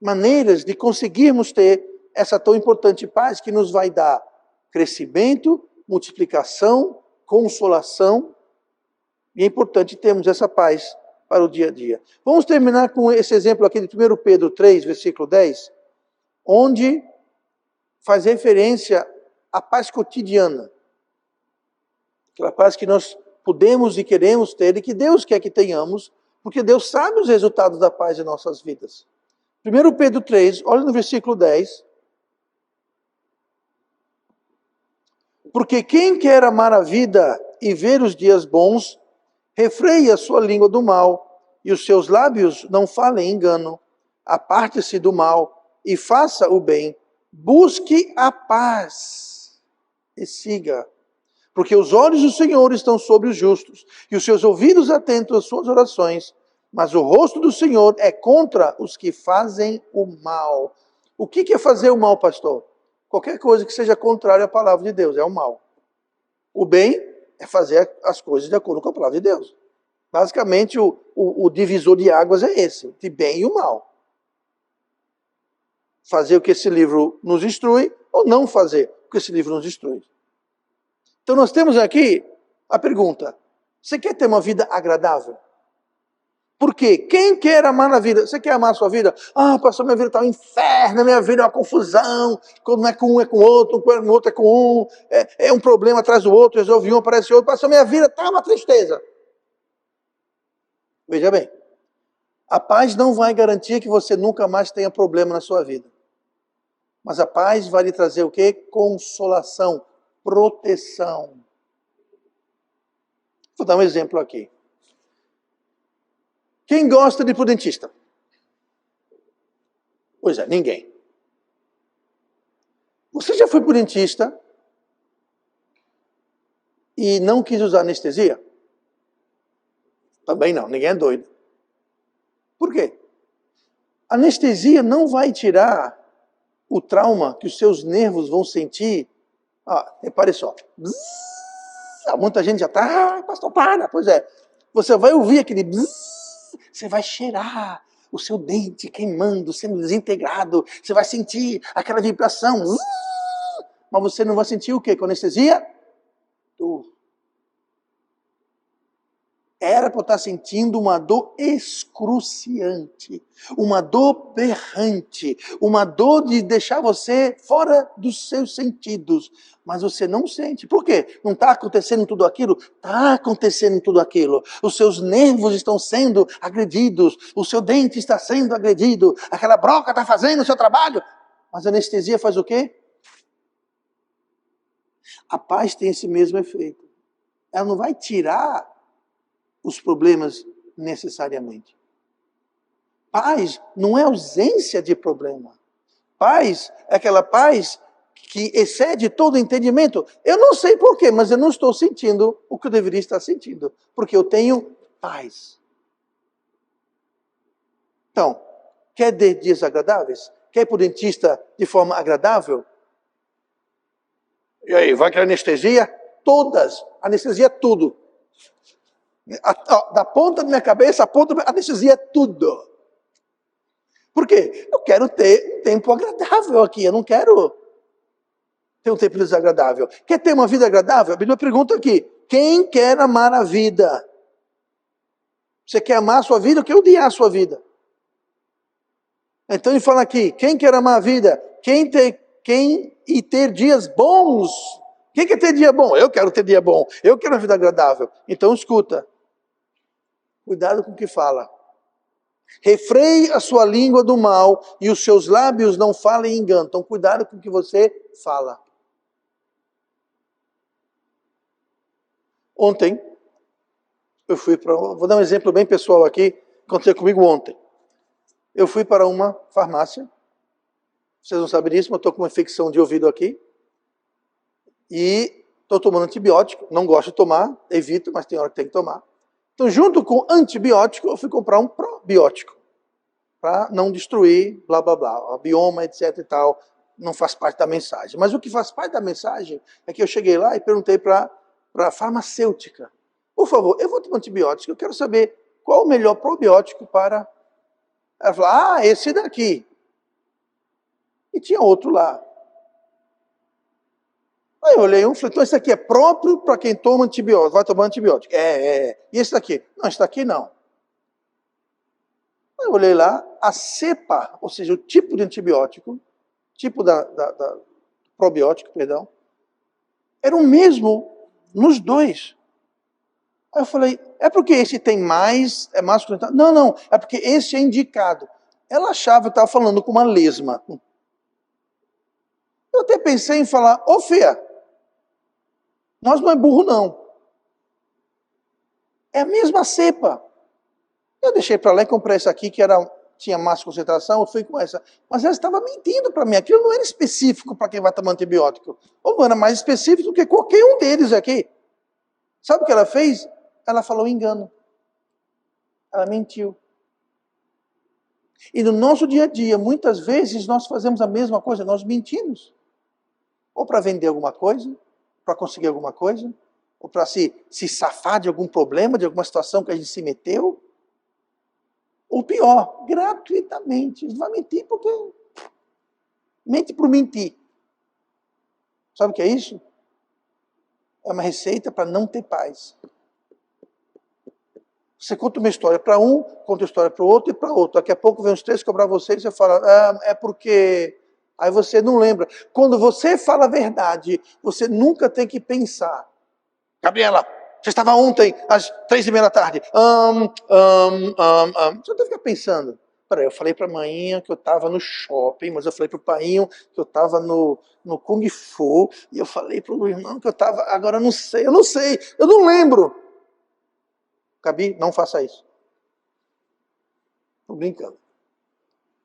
maneiras de conseguirmos ter essa tão importante paz que nos vai dar crescimento, multiplicação, consolação. E é importante termos essa paz para o dia a dia. Vamos terminar com esse exemplo aqui de 1 Pedro 3, versículo 10, onde faz referência à paz cotidiana. Aquela paz que nós podemos e queremos ter e que Deus quer que tenhamos, porque Deus sabe os resultados da paz em nossas vidas. 1 Pedro 3, olha no versículo 10. Porque quem quer amar a vida e ver os dias bons, refreie a sua língua do mal, e os seus lábios não falem engano. Aparte-se do mal e faça o bem. Busque a paz e siga. Porque os olhos do Senhor estão sobre os justos, e os seus ouvidos atentos às suas orações. Mas o rosto do Senhor é contra os que fazem o mal. O que é fazer o mal, pastor? Qualquer coisa que seja contrária à palavra de Deus é o mal. O bem é fazer as coisas de acordo com a palavra de Deus. Basicamente, o divisor de águas é esse, de bem e o mal. Fazer o que esse livro nos instrui, ou não fazer o que esse livro nos instrui. Então nós temos aqui a pergunta: você quer ter uma vida agradável? Por quê? Quem quer amar a vida? Você quer amar a sua vida? Ah, pastor, minha vida está um inferno, minha vida é uma confusão. Quando não é com um, é com outro, quando no outro é com um. É um problema atrás do outro, resolve um, aparece outro. Pastor, minha vida está uma tristeza. Veja bem, a paz não vai garantir que você nunca mais tenha problema na sua vida. Mas a paz vai lhe trazer o quê? Consolação, proteção. Vou dar um exemplo aqui. Quem gosta de ir para o dentista? Pois é, ninguém. Você já foi para o dentista e não quis usar anestesia? Também não, ninguém é doido. Por quê? Anestesia não vai tirar o trauma que os seus nervos vão sentir. Repare só. Muita gente já está, pastor, para. Pois é, você vai ouvir aquele você vai cheirar o seu dente queimando, sendo desintegrado. Você vai sentir aquela vibração. Mas você não vai sentir o quê? Com anestesia? Dor. Era para eu estar sentindo uma dor excruciante, uma dor berrante, uma dor de deixar você fora dos seus sentidos. Mas você não sente. Por quê? Não está acontecendo tudo aquilo? Está acontecendo tudo aquilo. Os seus nervos estão sendo agredidos, o seu dente está sendo agredido, aquela broca está fazendo o seu trabalho. Mas a anestesia faz o quê? A paz tem esse mesmo efeito. Ela não vai tirar os problemas necessariamente. Paz não é ausência de problema. Paz é aquela paz que excede todo entendimento. Eu não sei porquê, mas eu não estou sentindo o que eu deveria estar sentindo, porque eu tenho paz. Então, quer dias agradáveis? Quer ir para o dentista de forma agradável? E aí, vai querer anestesia? Todas. Anestesia é tudo. Da ponta da minha cabeça, a ponta da anestesia é tudo. Por quê? Eu quero ter um tempo agradável aqui, eu não quero ter um tempo desagradável. Quer ter uma vida agradável? A Bíblia pergunta aqui, quem quer amar a vida? Você quer amar a sua vida ou quer odiar a sua vida? Então ele fala aqui, quem quer amar a vida? Quem ter dias bons? Quem quer ter dia bom? Eu quero ter dia bom, eu quero uma vida agradável. Então escuta. Cuidado com o que fala. Refreie a sua língua do mal e os seus lábios não falem engano. Então, cuidado com o que você fala. Ontem, Vou dar um exemplo bem pessoal aqui, que aconteceu comigo ontem. Eu fui para uma farmácia, vocês não sabem disso, mas estou com uma infecção de ouvido aqui, e estou tomando antibiótico, não gosto de tomar, evito, mas tem hora que tem que tomar. Então, junto com antibiótico, eu fui comprar um probiótico, para não destruir, blá, blá, blá, o bioma, etc e tal, não faz parte da mensagem. Mas o que faz parte da mensagem é que eu cheguei lá e perguntei para a farmacêutica, por favor, eu vou tomar antibiótico, eu quero saber qual o melhor probiótico para... Ela falou, esse daqui. E tinha outro lá. Aí eu olhei um e falei, então esse aqui é próprio para quem toma antibiótico, vai tomar antibiótico. E esse daqui? Não, esse daqui não. Aí eu olhei lá, a cepa, ou seja, o tipo de antibiótico, tipo da probiótico, perdão, era o mesmo nos dois. Aí eu falei, é porque esse tem mais, é mais... Não, é porque esse é indicado. Ela achava que estava falando com uma lesma. Eu até pensei em falar, ô Fia, nós não é burro não. É a mesma cepa. Eu deixei para lá e comprei essa aqui, que tinha mais concentração, eu fui com essa. Mas ela estava mentindo para mim, aquilo não era específico para quem vai tomar antibiótico. Ou não era mais específico do que qualquer um deles aqui. Sabe o que ela fez? Ela falou engano. Ela mentiu. E no nosso dia a dia, muitas vezes nós fazemos a mesma coisa, nós mentimos. Ou para vender alguma coisa, para conseguir alguma coisa, ou para se safar de algum problema, de alguma situação que a gente se meteu. Ou pior, gratuitamente. A gente vai mentir porque... Mente por mentir. Sabe o que é isso? É uma receita para não ter paz. Você conta uma história para um, conta uma história para o outro e para outro. Daqui a pouco vem os três cobrar você e você fala, é porque... Aí você não lembra. Quando você fala a verdade, você nunca tem que pensar. Gabriela, você estava ontem às 3:30 da tarde. Você não tem que ficar pensando. Peraí, eu falei para a manhinha que eu estava no shopping, mas eu falei para o painho que eu estava no Kung Fu, e eu falei para o irmão que eu estava... Agora eu não sei, eu não lembro. Gabi, não faça isso. Estou brincando.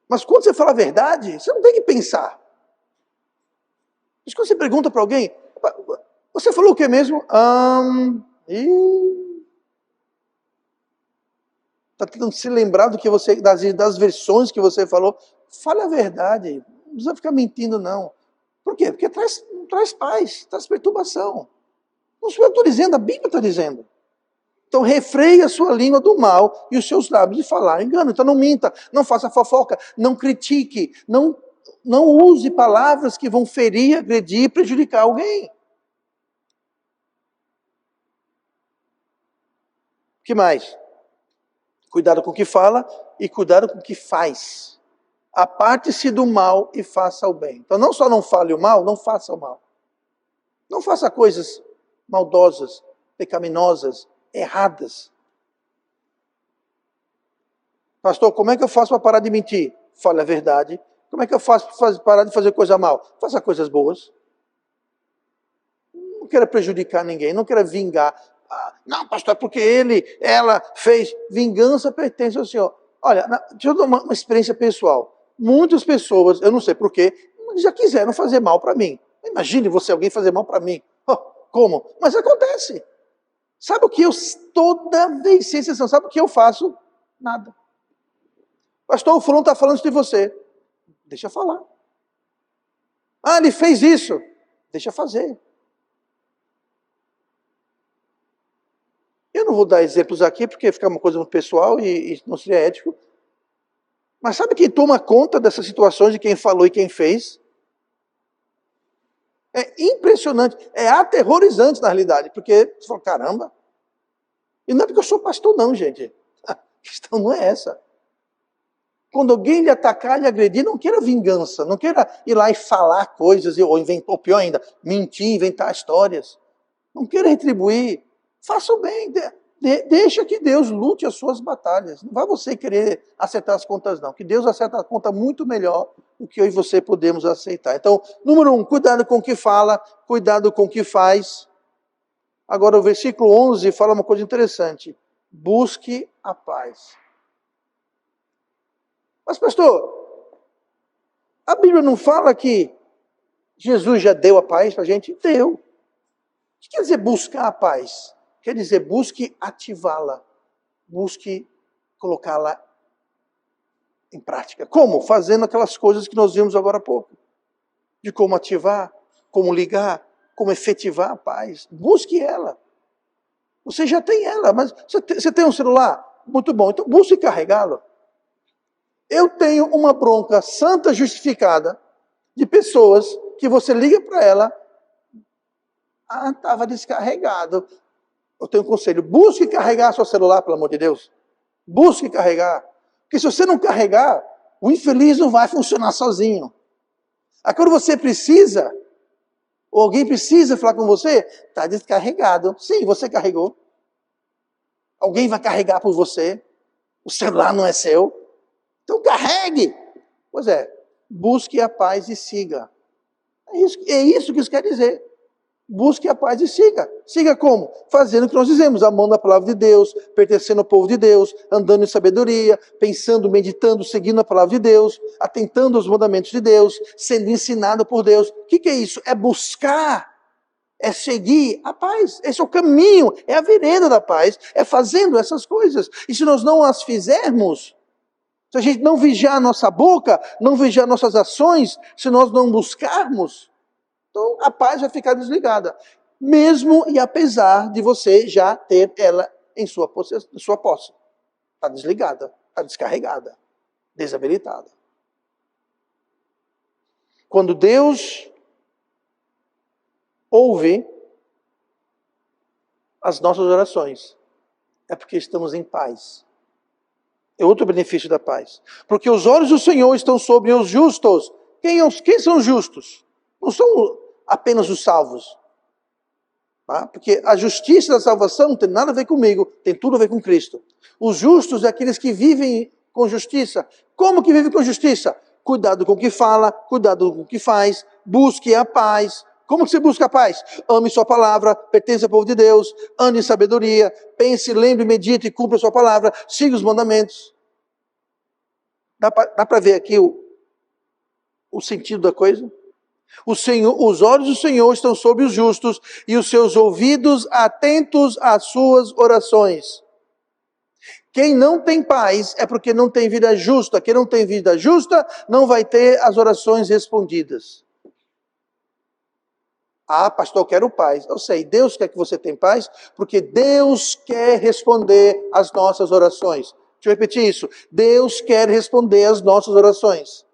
Mas quando você fala a verdade, você não tem que pensar. Mas quando você pergunta para alguém, você falou o que mesmo? Está tentando se lembrar do que você, das versões que você falou. Fale a verdade. Não precisa ficar mentindo, não. Por quê? Porque traz paz, traz perturbação. Não sou eu que estou dizendo, a Bíblia está dizendo. Então refreie a sua língua do mal e os seus lábios de falar engano. Então não minta, não faça fofoca, não critique, não use palavras que vão ferir, agredir e prejudicar alguém. O que mais? Cuidado com o que fala e cuidado com o que faz. Aparte-se do mal e faça o bem. Então não só não fale o mal, não faça o mal. Não faça coisas maldosas, pecaminosas, erradas. Pastor, como é que eu faço para parar de mentir? Fale a verdade. Como é que eu faço para parar de fazer coisa mal? Faça coisas boas. Não queira prejudicar ninguém, não queira vingar. Não, pastor, é porque ela fez. Vingança pertence ao Senhor. Olha, deixa eu dar uma experiência pessoal. Muitas pessoas, eu não sei porquê, já quiseram fazer mal para mim. Imagine alguém fazer mal para mim. Como? Mas acontece. Sabe o que toda vez, sem exceção, sabe o que eu faço? Nada. Pastor, o fulano está falando isso de você. Deixa eu falar. Ele fez isso. Deixa eu fazer. Eu não vou dar exemplos aqui, porque fica uma coisa muito pessoal e não seria ético. Mas sabe quem toma conta dessas situações de quem falou e quem fez? É impressionante, é aterrorizante na realidade, porque você fala, caramba. E não é porque eu sou pastor não, gente. A questão não é essa. Quando alguém lhe atacar, lhe agredir, não queira vingança, não queira ir lá e falar coisas, ou pior ainda, mentir, inventar histórias. Não queira retribuir. Faça o bem, deixa que Deus lute as suas batalhas. Não vai você querer acertar as contas não, que Deus acerta a conta muito melhor do que eu e você podemos aceitar. Então, número 1, cuidado com o que fala, cuidado com o que faz. Agora o versículo 11 fala uma coisa interessante. Busque a paz. Mas, pastor, a Bíblia não fala que Jesus já deu a paz para a gente? Deu. O que quer dizer buscar a paz? Quer dizer, busque ativá-la. Busque colocá-la em prática. Como? Fazendo aquelas coisas que nós vimos agora há pouco. De como ativar, como ligar, como efetivar a paz. Busque ela. Você já tem ela, mas você tem um celular? Muito bom, então busque carregá-lo. Eu tenho uma bronca santa justificada de pessoas que você liga para ela, estava descarregado. Eu tenho um conselho, busque carregar seu celular, pelo amor de Deus. Busque carregar. Porque se você não carregar, o infeliz não vai funcionar sozinho. Aí quando você precisa, ou alguém precisa falar com você, está descarregado. Sim, você carregou. Alguém vai carregar por você. O celular não é seu. Então carregue. Pois é, busque a paz e siga. É isso que isso quer dizer. Busque a paz e siga. Siga como? Fazendo o que nós dizemos, amando a palavra de Deus, pertencendo ao povo de Deus, andando em sabedoria, pensando, meditando, seguindo a palavra de Deus, atentando aos mandamentos de Deus, sendo ensinado por Deus. O que é isso? É buscar, é seguir a paz. Esse é o caminho, é a vereda da paz, é fazendo essas coisas. E se nós não as fizermos, se a gente não vigiar a nossa boca, não vigiar nossas ações, se nós não buscarmos, então a paz vai ficar desligada. Mesmo e apesar de você já ter ela em sua posse. Está desligada, está descarregada, desabilitada. Quando Deus ouve as nossas orações, é porque estamos em paz. É outro benefício da paz. Porque os olhos do Senhor estão sobre os justos. Quem são os justos? Não são apenas os salvos. Tá? Porque a justiça da salvação não tem nada a ver comigo, tem tudo a ver com Cristo. Os justos é aqueles que vivem com justiça. Como que vivem com justiça? Cuidado com o que fala, cuidado com o que faz, busque a paz. Como que você busca a paz? Ame sua palavra, pertence ao povo de Deus, ande em sabedoria, pense, lembre, medite e cumpra a sua palavra, siga os mandamentos. Dá para ver aqui o sentido da coisa? Os olhos do Senhor estão sobre os justos e os seus ouvidos atentos às suas orações. Quem não tem paz é porque não tem vida justa. Quem não tem vida justa não vai ter as orações respondidas. Ah, pastor, eu quero paz. Eu sei, Deus quer que você tenha paz, porque Deus quer responder às nossas orações. Deixa eu repetir isso. Deus quer responder às nossas orações.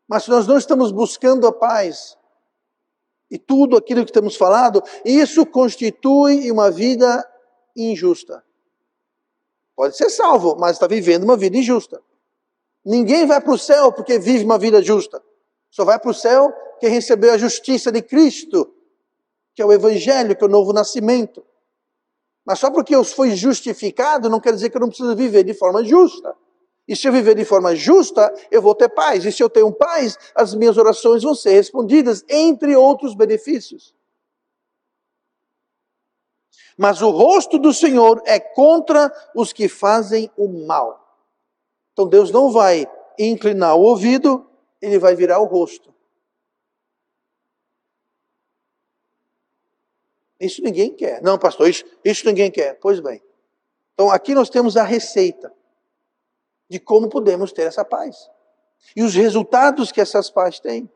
Mas se nós não estamos buscando a paz, e tudo aquilo que temos falado, isso constitui uma vida injusta. Pode ser salvo, mas está vivendo uma vida injusta. Ninguém vai para o céu porque vive uma vida justa. Só vai para o céu quem recebeu a justiça de Cristo, que é o Evangelho, que é o novo nascimento. Mas só porque eu fui justificado, não quer dizer que eu não preciso viver de forma justa. E se eu viver de forma justa, eu vou ter paz. E se eu tenho paz, as minhas orações vão ser respondidas, entre outros benefícios. Mas o rosto do Senhor é contra os que fazem o mal. Então Deus não vai inclinar o ouvido, ele vai virar o rosto. Isso ninguém quer. Não, pastor, isso ninguém quer. Pois bem. Então aqui nós temos a receita de como podemos ter essa paz. E os resultados que essas paz têm.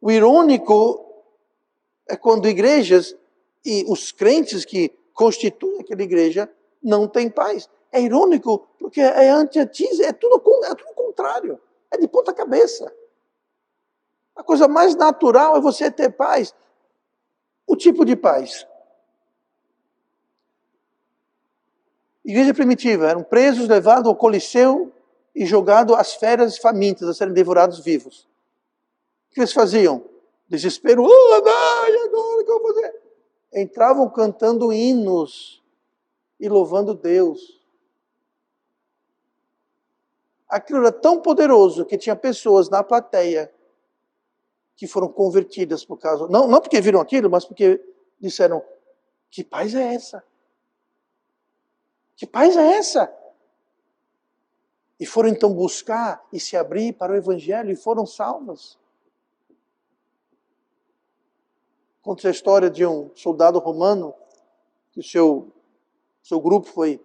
O irônico é quando igrejas e os crentes que constituem aquela igreja não têm paz. É irônico, porque é antítese, é tudo contrário. É de ponta cabeça. A coisa mais natural é você ter paz. O tipo de paz. Igreja primitiva, eram presos, levados ao Coliseu e jogados às feras famintas a serem devorados vivos. O que eles faziam? Desespero, agora o que eu vou fazer? Entravam cantando hinos e louvando Deus. Aquilo era tão poderoso que tinha pessoas na plateia que foram convertidas por causa... Não porque viram aquilo, mas porque disseram, que paz é essa? Que paz é essa? E foram então buscar e se abrir para o Evangelho e foram salvas. Conta a história de um soldado romano que o seu grupo foi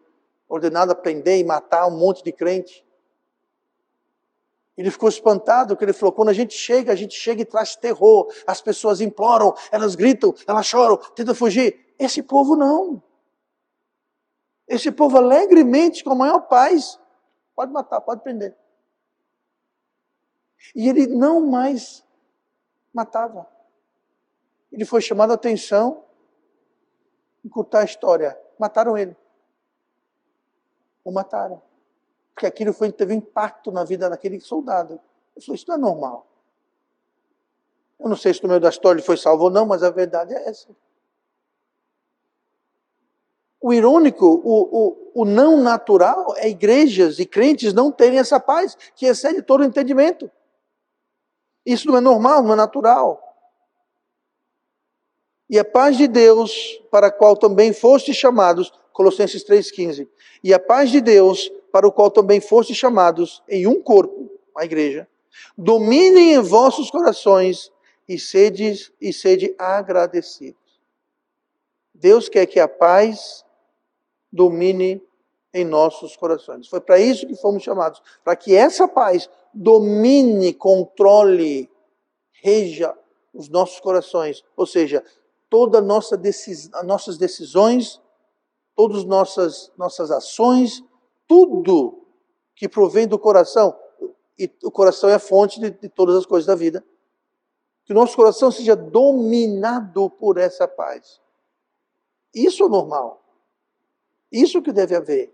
ordenado a prender e matar um monte de crente. Ele ficou espantado, porque ele falou, quando a gente chega e traz terror. As pessoas imploram, elas gritam, elas choram, tentam fugir. Esse povo não. Esse povo alegremente, com a maior paz, pode matar, pode prender. E ele não mais matava. Ele foi chamado a atenção, encurtar a história. Mataram ele. O mataram. Porque aquilo teve impacto na vida daquele soldado. Ele falou, isso não é normal. Eu não sei se no meio da história ele foi salvo ou não, mas a verdade é essa. O irônico, o não natural é igrejas e crentes não terem essa paz, que excede todo o entendimento. Isso não é normal, não é natural. E a paz de Deus, para a qual também fostes chamados, Colossenses 3,15. E a paz de Deus, para o qual também fostes chamados em um corpo, a igreja, dominem em vossos corações e sede agradecidos. Deus quer que a paz domine em nossos corações. Foi para isso que fomos chamados, para que essa paz domine, controle, reja os nossos corações, ou seja, todas nossas decisões, todas nossas ações, tudo que provém do coração, e o coração é a fonte de todas as coisas da vida, que o nosso coração seja dominado por essa paz. Isso é normal. Isso que deve haver.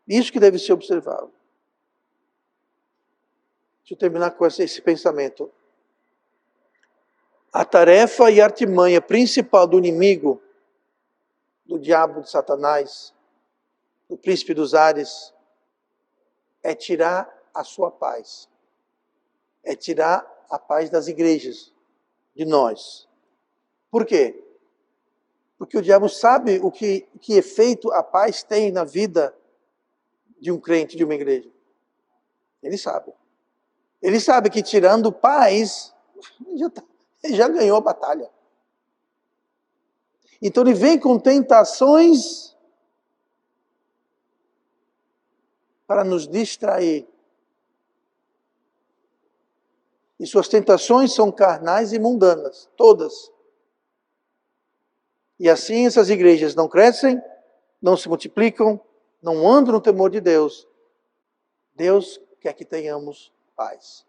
Isso que deve ser observado. Deixa eu terminar com esse pensamento. A tarefa e a artimanha principal do inimigo, do diabo, de Satanás, do príncipe dos ares, é tirar a sua paz. É tirar a paz das igrejas, de nós. Por quê? Porque o diabo sabe que efeito a paz tem na vida de um crente, de uma igreja. Ele sabe. Ele sabe que tirando paz, ele já ganhou a batalha. Então ele vem com tentações para nos distrair. E suas tentações são carnais e mundanas, todas. E assim essas igrejas não crescem, não se multiplicam, não andam no temor de Deus. Deus quer que tenhamos paz.